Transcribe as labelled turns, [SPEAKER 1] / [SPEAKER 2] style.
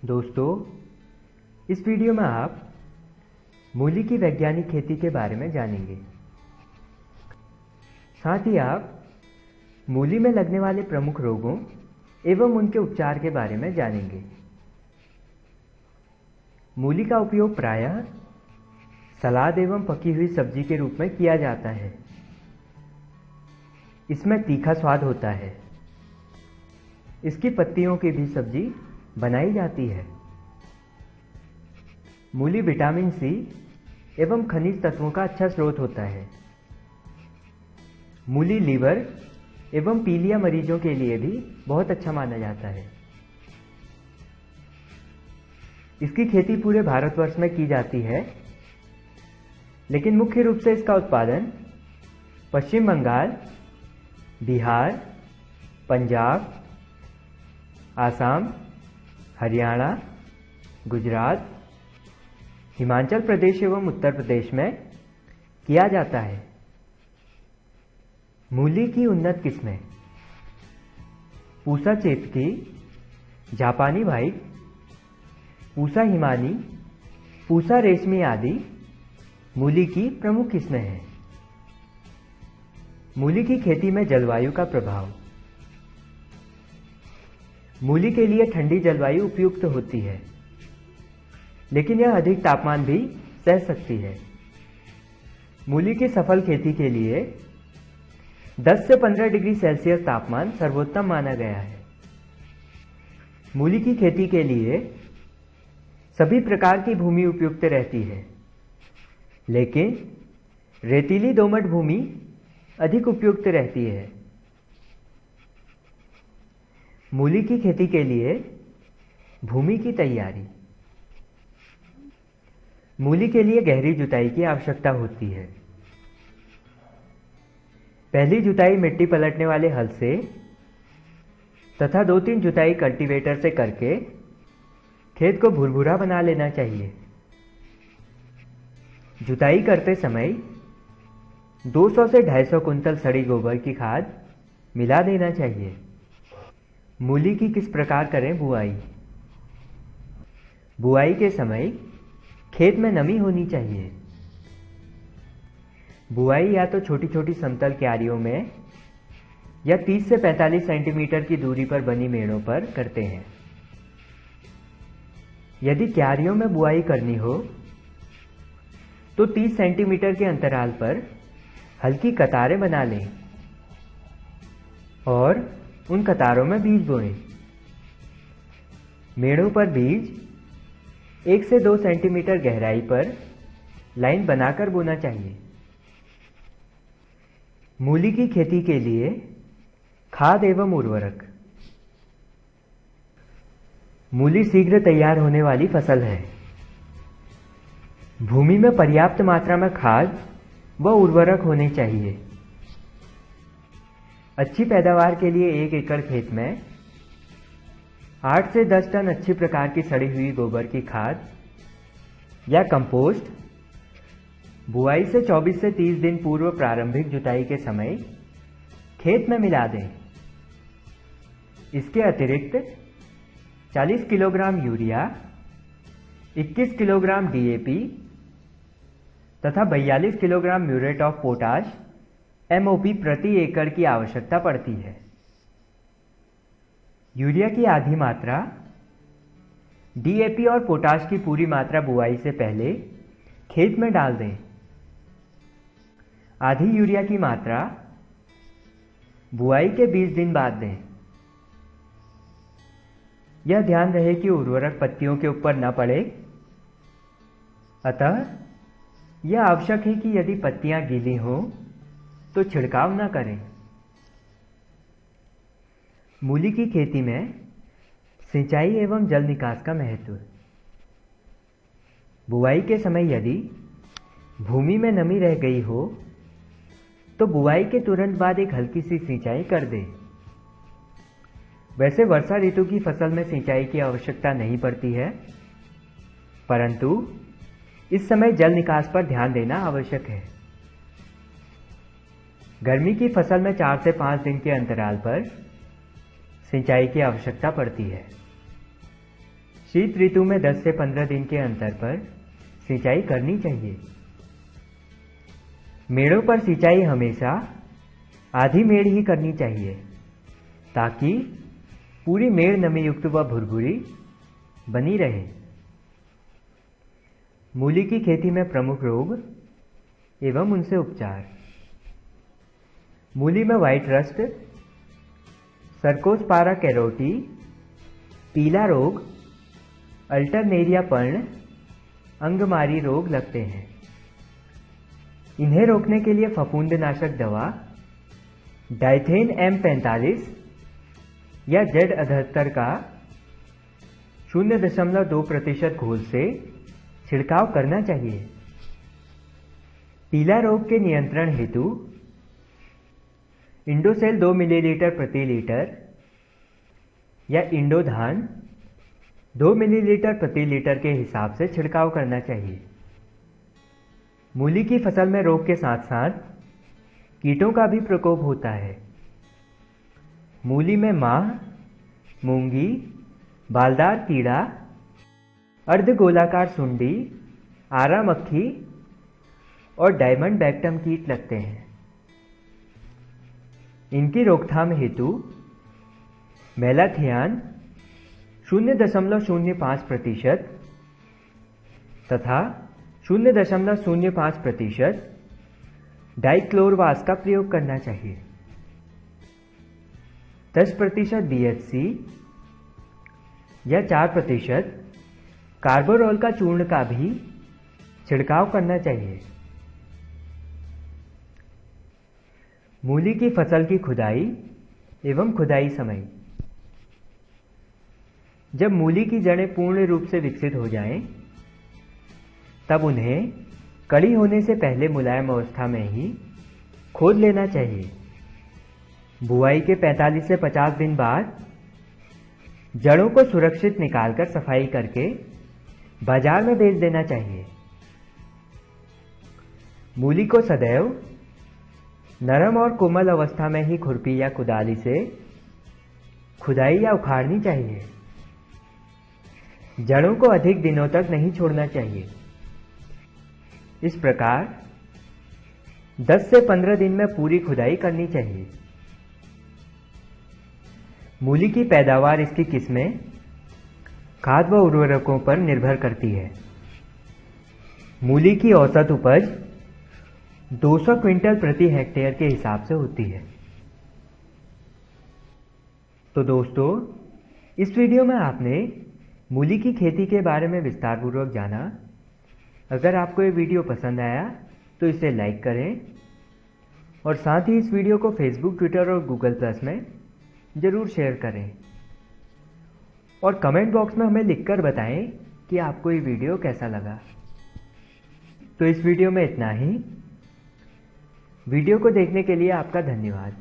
[SPEAKER 1] दोस्तों, इस वीडियो में आप मूली की वैज्ञानिक खेती के बारे में जानेंगे। साथ ही आप मूली में लगने वाले प्रमुख रोगों एवं उनके उपचार के बारे में जानेंगे। मूली का उपयोग प्रायः सलाद एवं पकी हुई सब्जी के रूप में किया जाता है। इसमें तीखा स्वाद होता है। इसकी पत्तियों की भी सब्जी बनाई जाती है। मूली विटामिन सी एवं खनिज तत्वों का अच्छा स्रोत होता है। मूली लीवर एवं पीलिया मरीजों के लिए भी बहुत अच्छा माना जाता है। इसकी खेती पूरे भारतवर्ष में की जाती है, लेकिन मुख्य रूप से इसका उत्पादन पश्चिम बंगाल, बिहार, पंजाब, आसाम, हरियाणा, गुजरात, हिमाचल प्रदेश एवं उत्तर प्रदेश में किया जाता है। मूली की उन्नत किस्में पूसा चेतकी, जापानी व्हाइट, पूसा हिमानी, पूसा रेशमी आदि मूली की प्रमुख किस्में हैं। मूली की खेती में जलवायु का प्रभाव। मूली के लिए ठंडी जलवायु उपयुक्त होती है, लेकिन यह अधिक तापमान भी सह सकती है। मूली की सफल खेती के लिए 10 से 15 डिग्री सेल्सियस तापमान सर्वोत्तम माना गया है। मूली की खेती के लिए सभी प्रकार की भूमि उपयुक्त रहती है, लेकिन रेतीली दोमट भूमि अधिक उपयुक्त रहती है। मूली की खेती के लिए भूमि की तैयारी। मूली के लिए गहरी जुताई की आवश्यकता होती है। पहली जुताई मिट्टी पलटने वाले हल से तथा 2-3 जुताई कल्टीवेटर से करके खेत को भुरभुरा बना लेना चाहिए। जुताई करते समय 200 से 250 कुंतल सड़ी गोबर की खाद मिला देना चाहिए। मूली की किस प्रकार करें बुआई। बुआई के समय खेत में नमी होनी चाहिए। बुआई या तो छोटी छोटी समतल क्यारियों में या 30 से 45 सेंटीमीटर की दूरी पर बनी मेड़ों पर करते हैं। यदि क्यारियों में बुआई करनी हो तो 30 सेंटीमीटर के अंतराल पर हल्की कतारें बना लें और उन कतारों में बीज बोएं। मेड़ों पर बीज 1 से 2 सेंटीमीटर गहराई पर लाइन बनाकर बोना चाहिए। मूली की खेती के लिए खाद एवं उर्वरक। मूली शीघ्र तैयार होने वाली फसल है। भूमि में पर्याप्त मात्रा में खाद व उर्वरक होने चाहिए। अच्छी पैदावार के लिए 1 एकड़ खेत में 8 से 10 टन अच्छी प्रकार की सड़ी हुई गोबर की खाद या कंपोस्ट बुआई से 24 से 30 दिन पूर्व प्रारंभिक जुताई के समय खेत में मिला दें। इसके अतिरिक्त 40 किलोग्राम यूरिया, 21 किलोग्राम डीएपी तथा 42 kilogram muriate of potash MOP प्रति एकड़ की आवश्यकता पड़ती है। यूरिया की आधी मात्रा, डीएपी और पोटाश की पूरी मात्रा बुआई से पहले खेत में डाल दें। आधी यूरिया की मात्रा बुआई के 20 दिन बाद दें। यह ध्यान रहे कि उर्वरक पत्तियों के ऊपर न पड़े, अतः यह आवश्यक है कि यदि पत्तियां गीली हों तो छिड़काव न करें। मूली की खेती में सिंचाई एवं जल निकास का महत्व। बुआई के समय यदि भूमि में नमी रह गई हो तो बुआई के तुरंत बाद एक हल्की सी सिंचाई कर दें। वैसे वर्षा ऋतु की फसल में सिंचाई की आवश्यकता नहीं पड़ती है, परंतु इस समय जल निकास पर ध्यान देना आवश्यक है। गर्मी की फसल में 4 से 5 दिन के अंतराल पर सिंचाई की आवश्यकता पड़ती है। शीत ऋतु में 10 से 15 दिन के अंतर पर सिंचाई करनी चाहिए। मेड़ों पर सिंचाई हमेशा आधी मेड़ ही करनी चाहिए ताकि पूरी मेड़ नमीयुक्त व भुरभुरी बनी रहे। मूली की खेती में प्रमुख रोग एवं उनसे उपचार। मूली में व्हाइट रस्ट, सर्कोस्पारा कैरोटी, पीला रोग, अल्टरनेरिया पर्ण, अंगमारी रोग लगते हैं। इन्हें रोकने के लिए फफूंदनाशक दवा डाइथेन M45 या Z78 का 0.2% घोल से छिड़काव करना चाहिए। पीला रोग के नियंत्रण हेतु इंडोसेल 2 मिलीलीटर प्रति लीटर या इंडोधान 2 मिलीलीटर प्रति लीटर के हिसाब से छिड़काव करना चाहिए। मूली की फसल में रोग के साथ साथ कीटों का भी प्रकोप होता है। मूली में माह, मूंगी, बालदार कीड़ा, अर्धगोलाकार सुंडी, आरा मक्खी और डायमंड बैक्टम कीट लगते हैं। इनकी रोकथाम हेतु मेलाथियान 0.05% तथा 0.05% डाइक्लोरवास का प्रयोग करना चाहिए। 10% BHC या 4% कार्बोरॉल का चूर्ण का भी छिड़काव करना चाहिए। मूली की फसल की खुदाई एवं खुदाई समय। जब मूली की जड़ें पूर्ण रूप से विकसित हो जाएं, तब उन्हें कड़ी होने से पहले मुलायम अवस्था में ही खोद लेना चाहिए। बुआई के 45 से 50 दिन बाद जड़ों को सुरक्षित निकालकर सफाई करके बाजार में बेच देना चाहिए। मूली को सदैव नरम और कोमल अवस्था में ही खुरपी या कुदाली से खुदाई या उखाड़नी चाहिए। जड़ों को अधिक दिनों तक नहीं छोड़ना चाहिए। इस प्रकार 10 से 15 दिन में पूरी खुदाई करनी चाहिए। मूली की पैदावार इसकी किस्में, खाद व उर्वरकों पर निर्भर करती है। मूली की औसत उपज 200 क्विंटल प्रति हेक्टेयर के हिसाब से होती है। तो दोस्तों, इस वीडियो में आपने मूली की खेती के बारे में विस्तारपूर्वक जाना। अगर आपको ये वीडियो पसंद आया तो इसे लाइक करें और साथ ही इस वीडियो को फेसबुक, ट्विटर और गूगल प्लस में ज़रूर शेयर करें और कमेंट बॉक्स में हमें लिखकर बताएं कि आपको ये वीडियो कैसा लगा। तो इस वीडियो में इतना ही। वीडियो को देखने के लिए आपका धन्यवाद।